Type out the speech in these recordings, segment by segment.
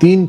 3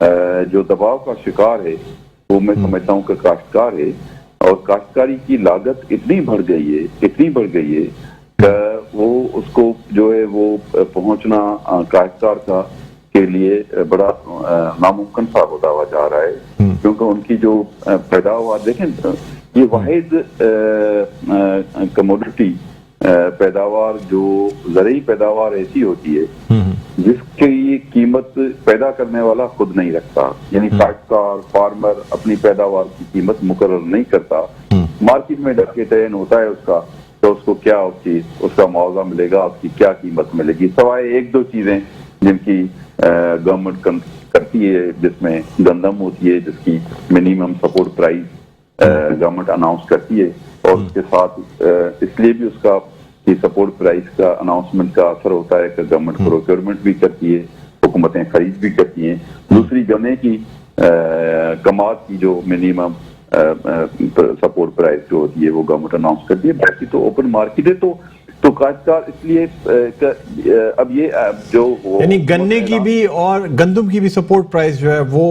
جو دباؤ کا شکار ہے وہ میں سمجھتا ہوں کہ کاشتکار ہے، اور کاشتکاری کی لاگت اتنی بڑھ گئی ہے کہ وہ اس کو جو ہے وہ پہنچنا کاشتکار کا کے لیے بڑا ناممکن سا ہوتا ہوا جا رہا ہے، کیونکہ ان کی جو پیداوار دیکھیں، یہ واحد کموڈٹی پیداوار جو زرعی پیداوار ایسی ہوتی ہے جس کی قیمت پیدا کرنے والا خود نہیں رکھتا، یعنی کاشتکار فارمر اپنی پیداوار کی قیمت مقرر نہیں کرتا، مارکیٹ میں جا کے تعین ہوتا ہے اس کا تو اس کو کیا اس کا معاوضہ ملے گا، اس کی کیا قیمت ملے گی، سوائے ایک دو چیزیں جن کی گورنمنٹ کرتی ہے، جس میں گندم ہوتی ہے جس کی minimum support price government announce کرتی ہے، اور اس کے ساتھ اس لیے بھی اس کا سپورٹ پرائز کا اناؤنسمنٹ کا اثر ہوتا ہے کہ گورنمنٹ پروکیورمنٹ بھی کرتی ہے، حکومتیں خرید بھی کرتی ہیں۔ دوسری گنے کی کماد کی جو منیمم سپورٹ پرائز جو ہوتی ہے وہ گورنمنٹ اناؤنس کرتی ہے، باقی تو اوپن مارکیٹ ہے۔ تو کاشتکار اس لیے اب یہ جو یعنی گنے کی بھی اور گندم کی بھی سپورٹ پرائز جو ہے وہ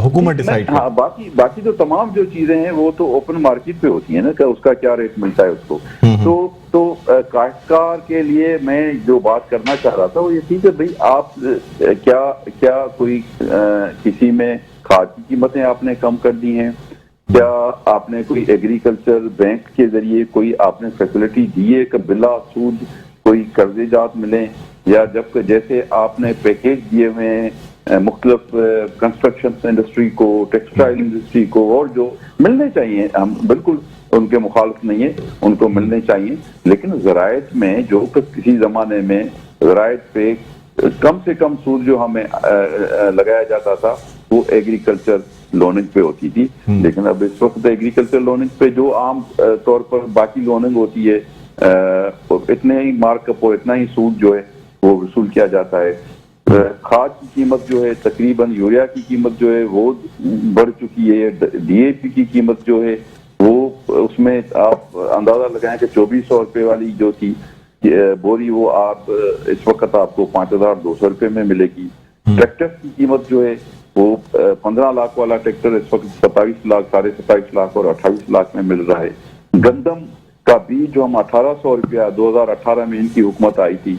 حکومت ڈیسائیڈ ہاں، باقی تو تمام جو چیزیں ہیں وہ تو اوپن مارکیٹ پہ ہوتی ہیں نا، کہ اس کا کیا ریٹ ملتا ہے اس کو۔ تو کاشتکار کے لیے میں جو بات کرنا چاہ رہا تھا وہ یہ تھی کہ بھئی آپ کیا کوئی کسی میں کھاد کی قیمتیں آپ نے کم کر دی ہیں، کیا آپ نے کوئی ایگریکلچر بینک کے ذریعے کوئی آپ نے فیسلٹی دی ہے کہ بلا سود کوئی قرضے جات ملیں، یا جب جیسے آپ نے پیکیج دیے ہوئے ہیں مختلف کنسٹرکشن انڈسٹری کو، ٹیکسٹائل انڈسٹری کو، اور جو ملنے چاہیے، ہم بالکل ان کے مخالف نہیں ہیں، ان کو ملنے چاہیے، لیکن زراعت میں جو کسی زمانے میں زراعت پہ کم سے کم سود جو ہمیں لگایا جاتا تھا وہ ایگریکلچر لوننگ پہ ہوتی تھی، لیکن اب اس وقت ایگریکلچر لوننگ پہ جو عام طور پر باقی لوننگ ہوتی ہے اتنے ہی مارک اپ اور اتنا ہی سود جو ہے وہ وصول کیا جاتا ہے۔ کھاد کی قیمت جو ہے تقریباً یوریا کی قیمت جو ہے وہ بڑھ چکی ہے، ڈی اے پی کی قیمت جو ہے وہ اس میں آپ اندازہ لگائیں کہ 2400 روپے والی جو تھی بوری وہ آپ اس وقت آپ کو 5200 روپے میں ملے گی۔ ٹریکٹر کی قیمت جو ہے وہ 15 لاکھ والا ٹریکٹر اس وقت 27 لاکھ 27.5 لاکھ اور 28 لاکھ میں مل رہا ہے۔ گندم کا بیج جو ہم 1800 روپیہ 2018 میں ان کی حکومت آئی تھی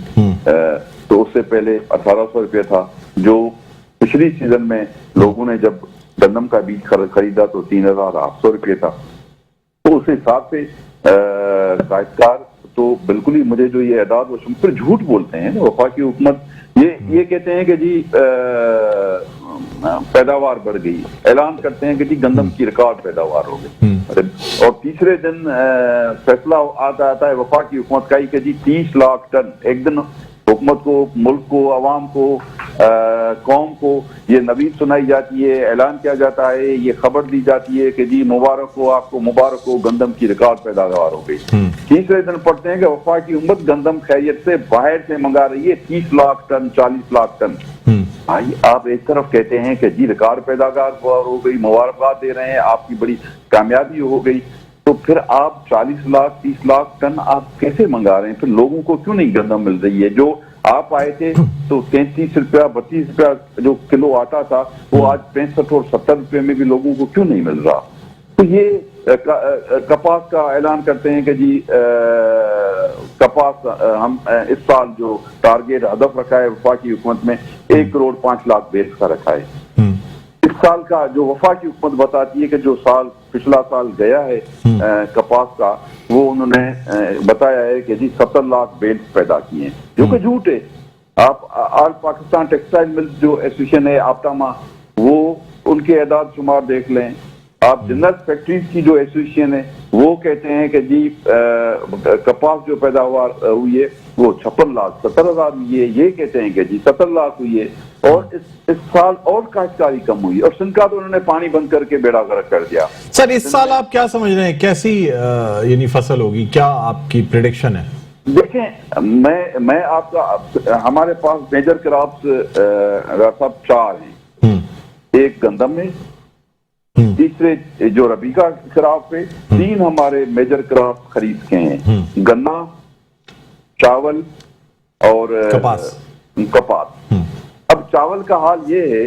تو اس سے پہلے 1800 روپیہ تھا، جو پچھلی سیزن میں لوگوں نے جب گندم کا بیج خریدا تو 3800 روپیہ تھا۔ تو اس حساب سے کاشتکار تو بالکل ہی مجھے جو یہ اعداد و شمار پھر جھوٹ بولتے ہیں وفاقی حکومت، یہ کہتے ہیں کہ جی پیداوار بڑھ گئی، اعلان کرتے ہیں کہ جی گندم کی ریکارڈ پیداوار ہو گئی، اور تیسرے دن فیصلہ آتا ہے وفاقی حکومت کا ہی کہ جی 30 لاکھ ٹن۔ ایک دن حکومت کو، ملک کو، عوام کو، قوم کو یہ نوید سنائی جاتی ہے، اعلان کیا جاتا ہے، یہ خبر دی جاتی ہے کہ جی مبارک ہو آپ کو، مبارک ہو گندم کی ریکارڈ پیداوار ہو گئی۔ تیسرے دن پڑھتے ہیں کہ وفاقی حکومت گندم خیریت سے باہر سے منگا رہی ہے 30 لاکھ ٹن 40 لاکھ ٹن۔ آپ ایک طرف کہتے ہیں کہ جی ریکارڈ پیداوار ہو گئی، مبارکباد دے رہے ہیں، آپ کی بڑی کامیابی ہو گئی، تو پھر آپ 40 لاکھ 30 لاکھ ٹن آپ کیسے منگا رہے ہیں؟ پھر لوگوں کو کیوں نہیں گندم مل رہی ہے؟ جو آپ آئے تھے تو 33 روپیہ 32 روپیہ جو کلو آٹا تھا وہ آج 65 اور 70 روپے میں بھی لوگوں کو کیوں نہیں مل رہا؟ تو یہ کپاس کا اعلان کرتے ہیں کہ جی کپاس ہم اس سال جو ٹارگیٹ ہدف رکھا ہے وفاقی حکومت میں 1 کروڑ 5 لاکھ بیلز کا رکھا ہے۔ اس سال کا جو وفاقی حکومت بتاتی ہے کہ جو سال پچھلا سال گیا ہے کپاس کا، وہ انہوں نے بتایا ہے کہ جی 70 لاکھ بیلز پیدا کیے ہیں، جو کہ جھوٹ ہے۔ آپ آل پاکستان ٹیکسٹائل ملز جو ایسوسیشن ہے آپٹاما، وہ ان کے اعداد شمار دیکھ لیں۔ آپ جنرل فیکٹریز کی جو ایسوسیشن ہے وہ کہتے ہیں کہ جی کپاس جو پیداوار ہوئی ہے وہ 56 لاکھ 70 ہزار ہوئی ہے، یہ کہتے ہیں کہ جی 70 لاکھ ہوئی ہے، اور اس سال اور کاشتکاری کم ہوئی، اور سن کا تو انہوں نے پانی بند کر کے بیڑا غرق کر دیا۔ سر اس سال آپ کیا سمجھ رہے ہیں کیسی یعنی فصل ہوگی؟ کیا آپ کی پریڈکشن ہے؟ دیکھیں میں آپ کا، ہمارے پاس میجر کراپس صاحب 4 ہیں، ایک گندم ہے، تیسرے جو ربی کا کراپ ہے، 3 ہمارے میجر کراپ خرید کے ہیں، گنا، چاول اور کپاس۔ اب چاول کا حال یہ ہے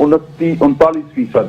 39%,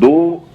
2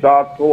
400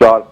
4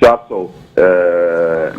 400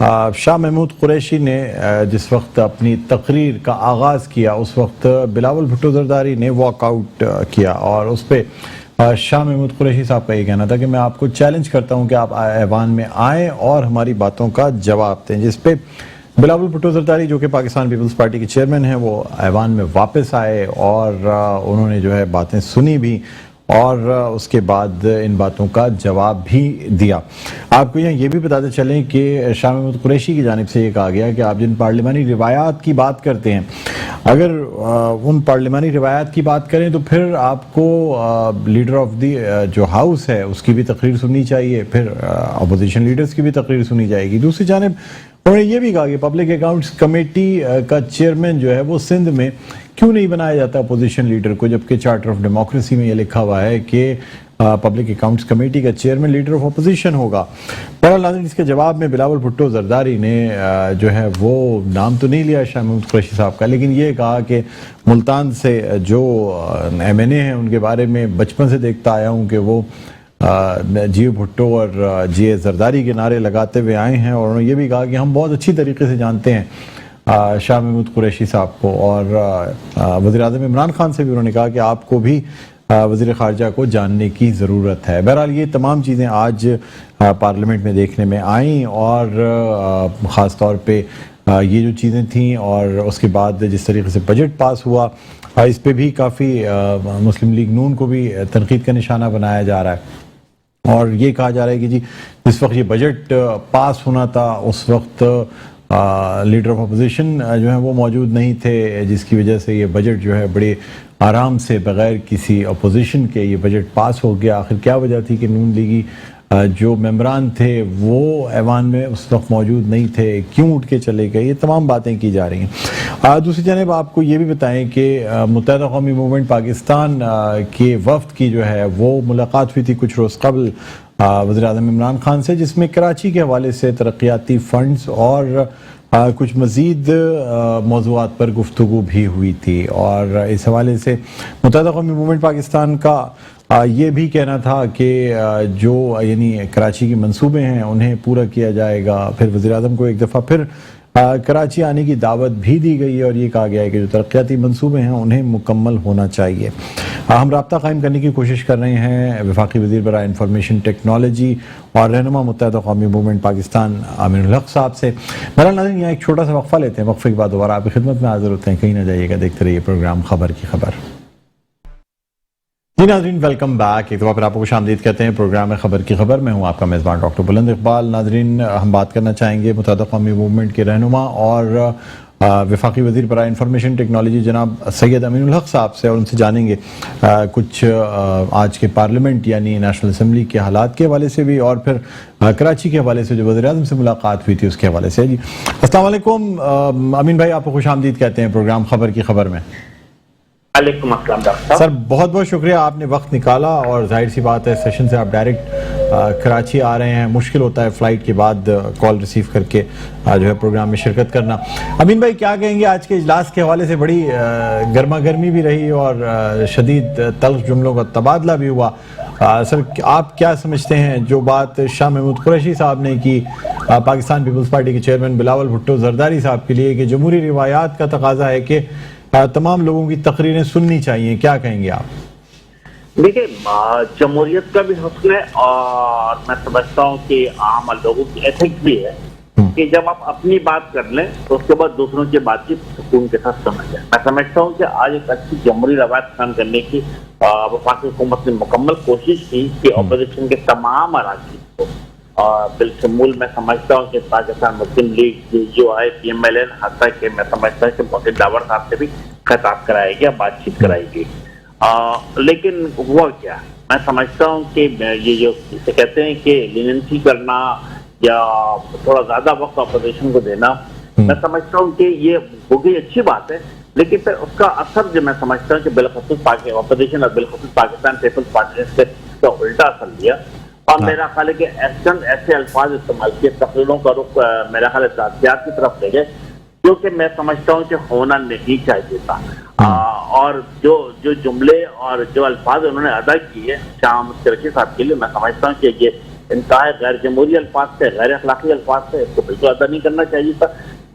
شاہ محمود قریشی نے جس وقت اپنی تقریر کا آغاز کیا اس وقت بلاول بھٹو زرداری نے واک آؤٹ کیا اور اس پہ شاہ محمود قریشی صاحب کا یہ کہنا تھا کہ میں آپ کو چیلنج کرتا ہوں کہ آپ ایوان میں آئیں اور ہماری باتوں کا جواب دیں، جس پہ بلاول بھٹو زرداری جو کہ پاکستان پیپلز پارٹی کے چیئرمین ہیں وہ ایوان میں واپس آئے اور انہوں نے جو ہے باتیں سنی بھی اور اس کے بعد ان باتوں کا جواب بھی دیا۔ آپ کو یہ بھی بتاتے چلیں کہ شاہ محمود قریشی کی جانب سے یہ کہا گیا کہ آپ جن پارلیمانی روایات کی بات کرتے ہیں اگر ان پارلیمانی روایات کی بات کریں تو پھر آپ کو لیڈر آف دی جو ہاؤس ہے اس کی بھی تقریر سننی چاہیے، پھر اپوزیشن لیڈرز کی بھی تقریر سنی جائے گی۔ دوسری جانب انہوں نے یہ بھی کہا کہ پبلک اکاؤنٹس کمیٹی کا چیئرمین جو ہے وہ سندھ میں کیوں نہیں بنایا جاتا اپوزیشن لیڈر کو، جبکہ چارٹر آف ڈیموکریسی میں یہ لکھا ہوا ہے کہ پبلک اکاؤنٹس کمیٹی کا چیئرمین لیڈر آف اپوزیشن ہوگا۔ بہرحال ناظرین، اس کے جواب میں بلاول بھٹو زرداری نے جو ہے وہ نام تو نہیں لیا شاہ محمود قریشی صاحب کا، لیکن یہ کہا کہ ملتان سے جو ایم این اے ہیں ان کے بارے میں بچپن سے دیکھتا آیا ہوں کہ وہ جی بھٹو اور جی اے زرداری کے نعرے لگاتے ہوئے آئے ہیں، اور انہوں نے یہ بھی کہا کہ ہم بہت اچھی طریقے سے جانتے ہیں شاہ محمود قریشی صاحب کو، اور وزیر اعظم عمران خان سے بھی انہوں نے کہا کہ آپ کو بھی وزیر خارجہ کو جاننے کی ضرورت ہے۔ بہرحال یہ تمام چیزیں آج پارلیمنٹ میں دیکھنے میں آئیں، اور خاص طور پہ یہ جو چیزیں تھیں اور اس کے بعد جس طریقے سے بجٹ پاس ہوا اس پہ بھی کافی مسلم لیگ نون کو بھی تنقید کا نشانہ بنایا جا رہا ہے، اور یہ کہا جا رہا ہے کہ جی جس وقت یہ بجٹ پاس ہونا تھا اس وقت لیڈر آف اپوزیشن جو ہیں وہ موجود نہیں تھے، جس کی وجہ سے یہ بجٹ جو ہے بڑے آرام سے بغیر کسی اپوزیشن کے یہ بجٹ پاس ہو گیا۔ آخر کیا وجہ تھی کہ نون لیگی جو ممبران تھے وہ ایوان میں اس وقت موجود نہیں تھے، کیوں اٹھ کے چلے گئے، یہ تمام باتیں کی جا رہی ہیں۔ دوسری جانب آپ کو یہ بھی بتائیں کہ متحدہ قومی موومنٹ پاکستان کے وفد کی جو ہے وہ ملاقات ہوئی تھی کچھ روز قبل وزیر اعظم عمران خان سے، جس میں کراچی کے حوالے سے ترقیاتی فنڈز اور کچھ مزید موضوعات پر گفتگو بھی ہوئی تھی، اور اس حوالے سے متحدہ قومی موومنٹ پاکستان کا یہ بھی کہنا تھا کہ جو یعنی کراچی کے منصوبے ہیں انہیں پورا کیا جائے گا۔ پھر وزیر اعظم کو ایک دفعہ پھر کراچی آنے کی دعوت بھی دی گئی ہے، اور یہ کہا گیا ہے کہ جو ترقیاتی منصوبے ہیں انہیں مکمل ہونا چاہیے۔ ہم رابطہ قائم کرنے کی کوشش کر رہے ہیں وفاقی وزیر برائے انفارمیشن ٹیکنالوجی اور رہنما متحدہ قومی موومنٹ پاکستان امین الحق صاحب سے۔ بہرحال ناظرین، یہاں ایک چھوٹا سا وقفہ لیتے ہیں، وقفے کے بعد دوبارہ آپ کی خدمت میں حاضر ہوتے ہیں، کہیں نہ جائیے گا، دیکھتے رہیے پروگرام خبر کی خبر۔ جی ناظرین، ویلکم بیک، ایک دفعہ پھر آپ کو خوش آمدید کہتے ہیں پروگرام خبر کی خبر۔ میں ہوں آپ کا میزبان ڈاکٹر بلند اقبال۔ ناظرین، ہم بات کرنا چاہیں گے متحدہ قومی موومنٹ کے رہنما اور وفاقی وزیر برائے انفارمیشن ٹیکنالوجی جناب سید امین الحق صاحب سے، اور ان سے جانیں گے کچھ آج کے پارلیمنٹ یعنی نیشنل اسمبلی کے حالات کے حوالے سے بھی، اور پھر کراچی کے حوالے سے جو وزیر اعظم سے ملاقات ہوئی تھی اس کے حوالے سے۔ جی السلام علیکم امین بھائی، آپ کو خوش آمدید کہتے ہیں پروگرام خبر کی خبر میں۔ وعلیکم السلام ڈاکٹر صاحب۔ سر بہت بہت شکریہ، آپ نے وقت نکالا، اور ظاہر سی بات ہے سیشن سے آپ ڈائریکٹ کراچی آ رہے ہیں، مشکل ہوتا ہے فلائٹ کے بعد کال ریسیو کر کے جو ہے پروگرام میں شرکت کرنا۔ امین بھائی کیا کہیں گے، آج کے اجلاس کے حوالے سے بڑی گرما گرمی بھی رہی اور شدید تلخ جملوں کا تبادلہ بھی ہوا۔ سر آپ کیا سمجھتے ہیں جو بات شاہ محمود قریشی صاحب نے کی پاکستان پیپلز پارٹی کے چیئرمین بلاول بھٹو زرداری صاحب کے لیے کہ جمہوری روایات کا تقاضا ہے کہ تمام لوگوں کی تقریریں سننی چاہیے، کیا کہیں گے آپ؟ دیکھیں، جمہوریت کا بھی حسن ہے، اور میں سمجھتا ہوں کہ عام لوگوں کی ایتھکس بھی ہے کہ جب آپ اپنی بات کر لیں تو اس کے بعد دوسروں کی بات چیت سکون کے ساتھ سمجھ جائیں۔ میں سمجھتا ہوں کہ آج ایک اچھی جمہوری روایت قائم کرنے کی وفاقی حکومت نے مکمل کوشش کی کہ اپوزیشن کے تمام اراکین کو بالشمول میں سمجھتا ہوں کہ پاکستان مسلم لیگ جو ہے پی ایم ایل این، حتیٰ کہ میں سمجھتا ہوں کہ موقع ڈاور صاحب سے بھی خطاب کرایا گیا، بات چیت کرائی گئی، لیکن ہوا کیا؟ میں سمجھتا ہوں کہ یہ جو اسے کہتے ہیں کہ لیننسی کرنا یا تھوڑا زیادہ وقت اپوزیشن کو دینا، میں سمجھتا ہوں کہ یہ ہوگی اچھی بات ہے، لیکن پھر اس کا اثر جو میں سمجھتا ہوں کہ بالخصوص اپوزیشن اور بالخصوص پاکستان پیپلز پارٹی نے اس کا الٹا اثر دیا، اور میرا خیال ہے کہ ایسے الفاظ استعمال کیے، تقریروں کا رخ میرا خیال ہے تعزیات کی طرف لے گئے، جو کہ میں سمجھتا ہوں کہ ہونا نہیں چاہیے تھا، اور جو جملے اور جو الفاظ انہوں نے ادا کیے شاہ محمود قریشی صاحب کے لیے، میں سمجھتا ہوں کہ انتہائی غیر جمہوری الفاظ سے، غیر اخلاقی الفاظ سے، اس کو بالکل ادا نہیں کرنا چاہیے تھا.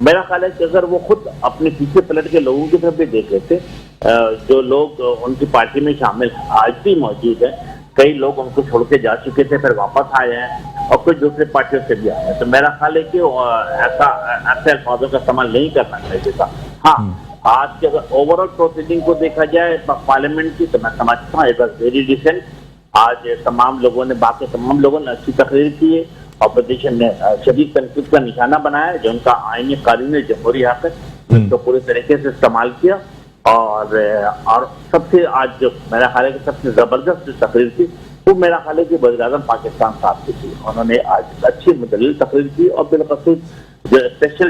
میرا خیال ہے کہ اگر وہ خود اپنے پیچھے پلٹ کے لوگوں کی طرف بھی دیکھ لیتے، جو لوگ ان کی پارٹی میں شامل آج بھی موجود ہیں، کئی لوگ ان کو چھوڑ کے جا چکے تھے پھر واپس آئے ہیں اور کچھ دوسرے پارٹیوں سے بھی آئے ہیں، تو میرا خیال ہے کہ ایسے الفاظوں کا استعمال نہیں کرنا چاہیے تھا. ہاں آج کے اگر اوور آل پروسیڈنگ کو دیکھا جائے پارلیمنٹ کی تو میں سمجھتا ہوں اٹ واز ویری ڈیسنٹ. آج باقی تمام لوگوں نے اچھی تقریر کی ہے. اپوزیشن نے شدید تنقید کا نشانہ بنایا جو ان کا آئینی قانون جمہوری حق ہے اس کو پورے طریقے سے استعمال کیا. اور سب سے آج جو میرا خیال ہے کہ سب سے زبردست جو تقریر تھی وہ میرا خیال ہے کہ وزیر اعظم پاکستان صاحب کی تھی. انہوں نے آج اچھی مدلل تقریر کی اور بالخصوص جو اسپیشل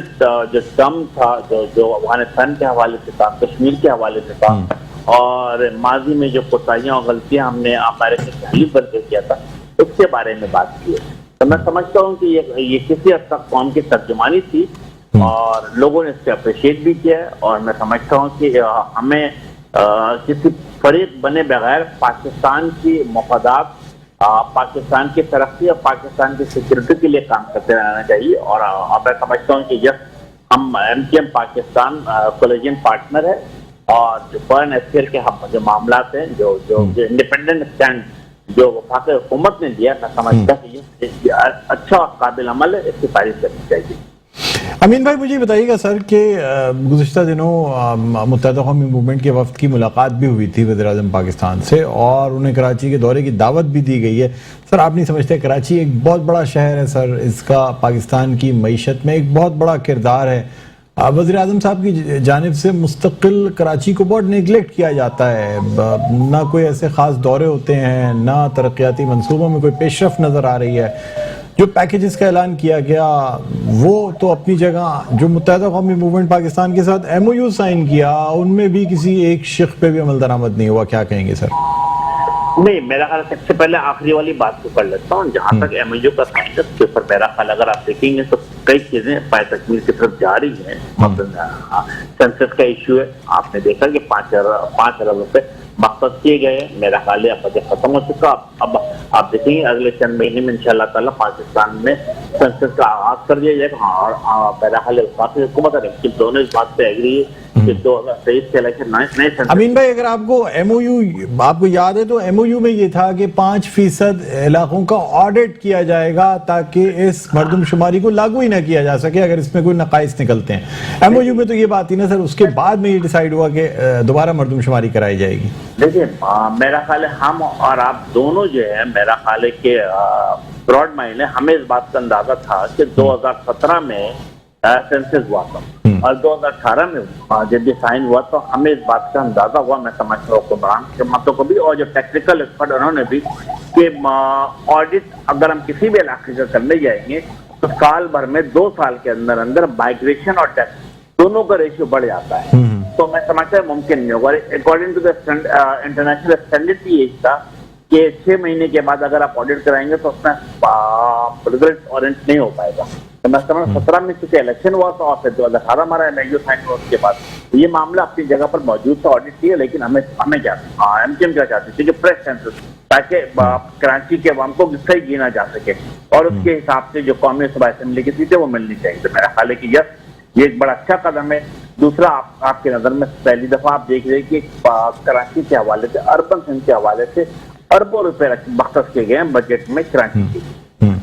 جو ٹرم تھا جو افغانستان کے حوالے سے تھا، کشمیر کے حوالے سے تھا، اور ماضی میں جو کوتاہیاں اور غلطیاں ہم نے امریکہ کے حلیف بن کے کیا تھا اس کے بارے میں بات کی ہے. تو میں سمجھتا ہوں کہ یہ کسی حد تک قوم کی ترجمانی تھی اور لوگوں نے اس سے اپریشیٹ بھی کیا ہے. اور میں سمجھتا ہوں کہ ہمیں کسی فریق بنے بغیر پاکستان کی مفادات، پاکستان کی ترقی اور پاکستان کی سیکورٹی کے لیے کام کرتے رہنا چاہیے. اور میں سمجھتا ہوں کہ ہم ایم پاکستان کولیجن پارٹنر ہے اور جو فارن افیئر کے جو معاملات ہیں، جو انڈیپینڈنٹ اسٹینڈ جو وفاق حکومت نے دیا، میں سمجھتا کہ یہ اچھا اور قابل عمل ہے، اس کی تعریف کرنی چاہیے. امین بھائی مجھے بتائیے گا سر کہ گزشتہ دنوں متحدہ قومی موومنٹ کے وفد کی ملاقات بھی ہوئی تھی وزیر اعظم پاکستان سے اور انہیں کراچی کے دورے کی دعوت بھی دی گئی ہے. سر آپ نہیں سمجھتے کراچی ایک بہت بڑا شہر ہے سر، اس کا پاکستان کی معیشت میں ایک بہت بڑا کردار ہے. وزیر اعظم صاحب کی جانب سے مستقل کراچی کو بہت نیگلیکٹ کیا جاتا ہے، نہ کوئی ایسے خاص دورے ہوتے ہیں، نہ ترقیاتی منصوبوں میں کوئی پیش رفت نظر آ رہی ہے. جو پیکیجز کا اعلان کیا گیا وہ تو اپنی جگہ، جو متحدہ قومی موومنٹ پاکستان کے ساتھ ایم او یو سائن کیا ان میں بھی کسی ایک شق پہ بھی عمل درآمد نہیں ہوا. کیا کہیں گے سر؟ نہیں، میرا خیال سب سے پہلے آخری والی بات کو کر لیتا ہوں. جہاں تک ایم ایو کا سائنس کے اوپر میرا خیال اگر آپ دیکھیں گے تو کئی چیزیں پائے تکمیل کی طرف جا رہی ہیں. سینسس کا ایشو ہے، آپ نے دیکھا کہ 5 ارب روپے مختص کیے گئے. میرا خیال ہے بجٹ ختم ہو چکا. اب آپ دیکھیں گے اگلے چند مہینے میں انشاءاللہ تعالیٰ پاکستان میں سینسس کا آغاز کر دیا جائے گا. اور میرا خیال ہے وفاقی حکومت اور ایکٹیو دونوں اس بات پہ ایگری ہے کہ 2023 کے الیکشن نئے سینسس. امین بھائی اگر آپ کو ایم او یو آپ کو یاد ہے تو ایم او یو میں یہ تھا کہ 5% علاقوں کا آڈٹ کیا جائے گا تاکہ اس مردم شماری کو لاگو ہی نہ کیا جا سکے اگر اس میں کوئی نقائص نکلتے ہیں. ایم او یو میں تو یہ بات ہی نا سر، اس کے بعد میں یہ ڈیسائیڈ ہوا کہ دوبارہ مردم شماری کرائی جائے گی. دیکھیں میرا خیال ہے ہم اور آپ دونوں جو ہے میرا خیال ہے کہ براڈ مائنڈ ہے، ہمیں اس بات کا اندازہ تھا کہ 2017 میں سینسس ہوا تھا اور 2018 میں جب یہ سائن ہوا تو ہمیں اس بات کا اندازہ ہوا، میں سمجھتا ہوں حکمران جماعتوں کو بھی اور جو ٹیکنیکل ایکسپرٹ انہوں نے بھی، کہ آڈٹ اگر ہم کسی بھی علاقے کا کرنے جائیں گے تو سال بھر میں 2 سال کے اندر اندر مائگریشن اور ٹیکس دونوں کا ریشیو بڑھ جاتا ہے. تو میں سمجھتا ہے ممکن نہیں ہوگا. According to the international standard کی یہ تھا کہ 6 مہینے کے بعد اگر آپ آڈٹ کرائیں گے تو اس میں ریزلٹ اورینٹ نہیں ہو پائے گا. تو میں سمجھ 17 میں چونکہ الیکشن ہوا تھا اور پھر 2018 ہمارا ایم ایو سائن ہوا، اس کے بعد یہ معاملہ اپنی جگہ پر موجود تھا، آڈٹ کیا. لیکن ہمیں کیا ایم کیو ایم کیا چاہتی تھی کہ پریس سینسس تاکہ کراچی کے عوام کو حصہ ہی گینا جا سکے اور اس کے حساب سے جو قومی صوبہ اسمبلی کی سیٹیں وہ ملنی چاہیے. تو میرا خیال ہے کہ یس یہ ایک بڑا اچھا قدم ہے. دوسرا آپ کے نظر میں پہلی دفعہ آپ دیکھ رہے ہیں کہ کراچی کے حوالے سے، اربن سندھ کے حوالے سے اربوں روپے مختص کیے گئے ہیں بجٹ میں کراچی کے.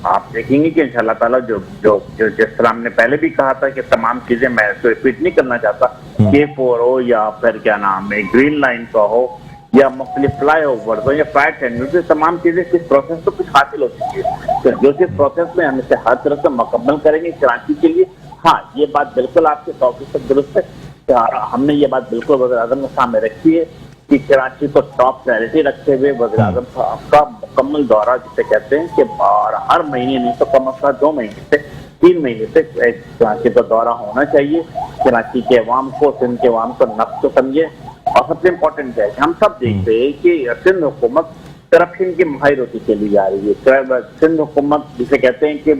آپ دیکھیں گے کہ انشاءاللہ تعالیٰ جو جس طرح ہم نے پہلے بھی کہا تھا کہ تمام چیزیں میں اس کو ریپیٹ نہیں کرنا چاہتا، K4 ہو یا پھر کیا نام ہے گرین لائن کا ہو یا مختلف فلائی اوور ہو یا فلائٹ ٹینڈر، تمام چیزیں کس پروسیس تو کچھ حاصل ہو چکی ہے. جو کس پروسیس میں ہم اسے ہر طرح سے مکمل کریں گے کراچی کے لیے. ہاں یہ بات بالکل آپ کے 100% درست ہے. ہم نے یہ بات بالکل وزیر اعظم کے سامنے رکھی ہے کہ کراچی کو ٹاپ پرائرٹی رکھتے ہوئے وزیر اعظم صاحب کا مکمل دورہ جسے کہتے ہیں کہ ہر مہینے نہیں تو کم از کم 2 مہینے سے 3 مہینے سے کراچی کا دورہ ہونا چاہیے. کراچی کے عوام کو، سندھ کے عوام کو نقص تو سمجھے. اور سب سے امپورٹنٹ ہے کہ ہم سب دیکھتے ہیں کہ سندھ حکومت کرپشن کی ماہر ہوتی چلی جا رہی ہے. سندھ حکومت جسے کہتے ہیں کہ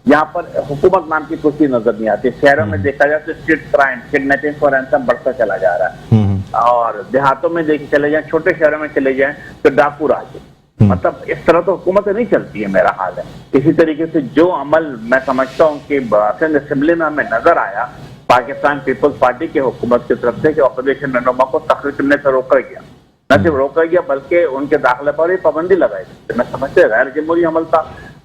یہاں پر حکومت نام کی کچھ نظر نہیں آتی. شہروں میں دیکھا جائے تو اسٹریٹ کرائم، کڈنیپنگ اور رینسم بڑھتا چلا جا رہا ہے. اور دیہاتوں میں دیکھ چلے جائیں، چھوٹے شہروں میں چلے جائیں تو ڈاکو راج. مطلب اس طرح تو حکومتیں نہیں چلتی ہے میرا حال ہے. اسی طریقے سے جو عمل میں سمجھتا ہوں کہ سندھ اسمبلی میں ہمیں نظر آیا پاکستان پیپلز پارٹی کی حکومت کی طرف سے کہ اپوزیشن رہنما کو تقریر کرنے سے روکا گیا, نہ صرف روکا گیا بلکہ ان کے داخلے پر ہی پابندی لگائی گئی. میں سمجھتے غیر جمہوری عمل تھا.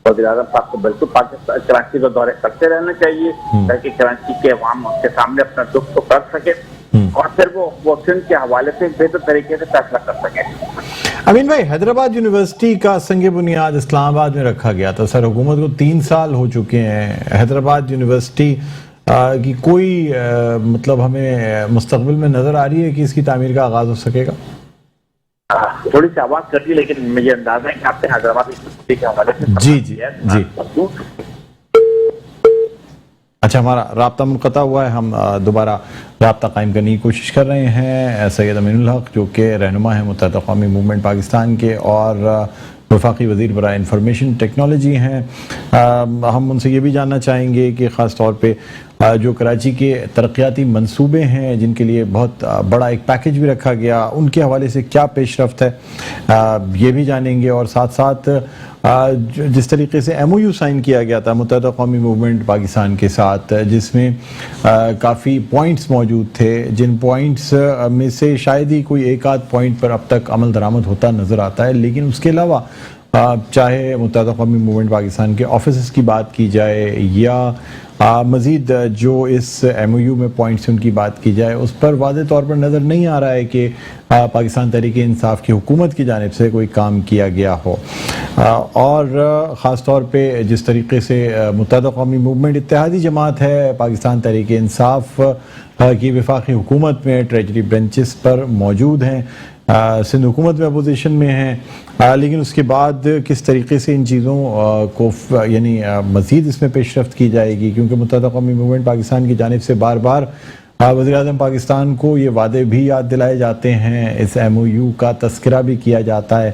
وزیر اعظم صاحب کو بالکل پاکستان کراچی کا دورے کرتے رہنا چاہیے تاکہ کراچی کے عوام اس کے سامنے اپنا دکھ کو کر سکے اور پھر وہ سندھ کے حوالے سے بہتر طریقے سے فیصلہ کر سکے. امین بھائی, حیدرآباد یونیورسٹی کا سنگ بنیاد اسلام آباد میں رکھا گیا تھا. سر حکومت کو 3 سال ہو چکے ہیں. حیدرآباد یونیورسٹی کی کوئی مطلب ہمیں مستقبل میں نظر آ رہی ہے کہ اس کی تعمیر کا آغاز ہو سکے گا؟ تھوڑی سی آواز کرتی لیکن مجھے اندازہ ہے کہ آپ نے حیدرآباد یونیورسٹی کے حوالے سے جی اچھا, ہمارا رابطہ منقطع ہوا ہے. ہم دوبارہ رابطہ قائم کرنے کی کوشش کر رہے ہیں. سید امین الحق جو کہ رہنما ہیں متحدہ اقوامی موومنٹ پاکستان کے اور وفاقی وزیر برائے انفارمیشن ٹیکنالوجی ہیں. ہم ان سے یہ بھی جاننا چاہیں گے کہ خاص طور پہ جو کراچی کے ترقیاتی منصوبے ہیں جن کے لیے بہت بڑا ایک پیکج بھی رکھا گیا, ان کے حوالے سے کیا پیش رفت ہے یہ بھی جانیں گے. اور ساتھ ساتھ جس طریقے سے ایم او یو سائن کیا گیا تھا متحدہ اقوامی موومنٹ پاکستان کے ساتھ, جس میں کافی پوائنٹس موجود تھے, جن پوائنٹس میں سے شاید ہی کوئی ایک آدھ پوائنٹ پر اب تک عمل درآمد ہوتا نظر آتا ہے, لیکن اس کے علاوہ چاہے متحدہ اقوامی موومنٹ پاکستان کے آفیسز کی بات کی جائے یا مزید جو اس ایم او یو میں پوائنٹس ان کی بات کی جائے, اس پر واضح طور پر نظر نہیں آ رہا ہے کہ پاکستان تحریک انصاف کی حکومت کی جانب سے کوئی کام کیا گیا ہو. اور خاص طور پہ جس طریقے سے متحدہ اقوامی موومنٹ اتحادی جماعت ہے پاکستان تحریک انصاف کی وفاقی حکومت میں ٹریجری بینچز پر موجود ہیں, سندھ حکومت میں اپوزیشن میں ہیں, لیکن اس کے بعد کس طریقے سے ان چیزوں کو یعنی مزید اس میں پیش رفت کی جائے گی, کیونکہ متحدہ اقوامی موومنٹ پاکستان کی جانب سے بار بار وزیر اعظم پاکستان کو یہ وعدے بھی یاد دلائے جاتے ہیں, اس ایم او یو کا تذکرہ بھی کیا جاتا ہے,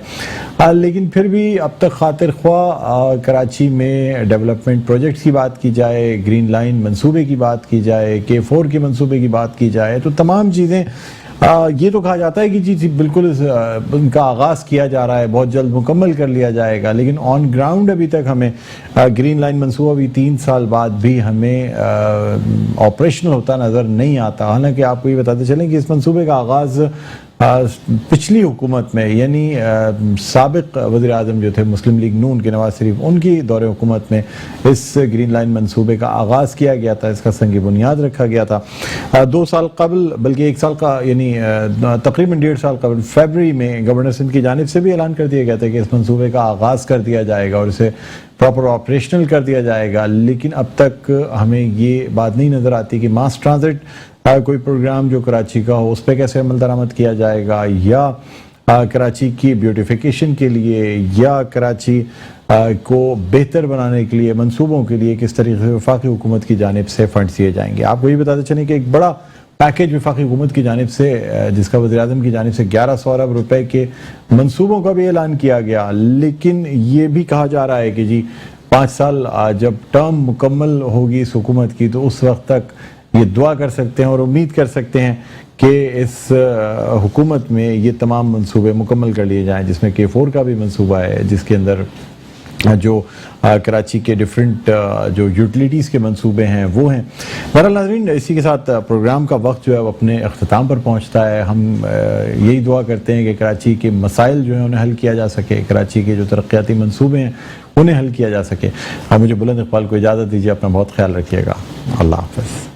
لیکن پھر بھی اب تک خاطر خواہ کراچی میں ڈیولپمنٹ پروجیکٹس کی بات کی جائے, گرین لائن منصوبے کی بات کی جائے, K4 کے منصوبے کی بات کی جائے, تو تمام چیزیں یہ تو کہا جاتا ہے کہ جی بالکل ان کا آغاز کیا جا رہا ہے, بہت جلد مکمل کر لیا جائے گا, لیکن آن گراؤنڈ ابھی تک ہمیں گرین لائن منصوبہ بھی 3 سال بعد بھی ہمیں آپریشنل ہوتا نظر نہیں آتا. حالانکہ آپ کو یہ بتاتے چلیں کہ اس منصوبے کا آغاز پچھلی حکومت میں یعنی سابق وزیر اعظم جو تھے مسلم لیگ نون کے نواز شریف, ان کی دور حکومت میں اس گرین لائن منصوبے کا آغاز کیا گیا تھا, اس کا سنگ بنیاد رکھا گیا تھا. 2 سال قبل بلکہ 1 سال کا یعنی تقریباً 1.5 سال قبل فیبری میں گورنر سندھ کی جانب سے بھی اعلان کر دیا گیا تھا کہ اس منصوبے کا آغاز کر دیا جائے گا اور اسے پراپر آپریشنل کر دیا جائے گا, لیکن اب تک ہمیں یہ بات نہیں نظر آتی کہ ماس ٹرانزٹ کوئی پروگرام جو کراچی کا ہو اس پہ کیسے عمل درآمد کیا جائے گا, یا کراچی کی بیوٹیفیکیشن کے لیے یا کراچی کو بہتر بنانے کے لیے منصوبوں کے لیے کس طریقے سے وفاقی حکومت کی جانب سے فنڈز دیے جائیں گے. آپ کو یہ بتاتے چلیں کہ ایک بڑا پیکج وفاقی حکومت کی جانب سے جس کا وزیر اعظم کی جانب سے 1100 ارب روپے کے منصوبوں کا بھی اعلان کیا گیا, لیکن یہ بھی کہا جا رہا ہے کہ جی 5 سال جب ٹرم مکمل ہوگی اس حکومت کی تو اس وقت تک یہ دعا کر سکتے ہیں اور امید کر سکتے ہیں کہ اس حکومت میں یہ تمام منصوبے مکمل کر لیے جائیں, جس میں K4 کا بھی منصوبہ ہے, جس کے اندر جو کراچی کے ڈیفرنٹ جو یوٹیلیٹیز کے منصوبے ہیں وہ ہیں. بہرحال ناظرین, اسی کے ساتھ پروگرام کا وقت جو ہے وہ اپنے اختتام پر پہنچتا ہے. ہم یہی دعا کرتے ہیں کہ کراچی کے مسائل جو ہیں انہیں حل کیا جا سکے, کراچی کے جو ترقیاتی منصوبے ہیں انہیں حل کیا جا سکے. مجھے بلند اقبال کو اجازت دیجیے, اپنا بہت خیال رکھیے گا. اللہ حافظ.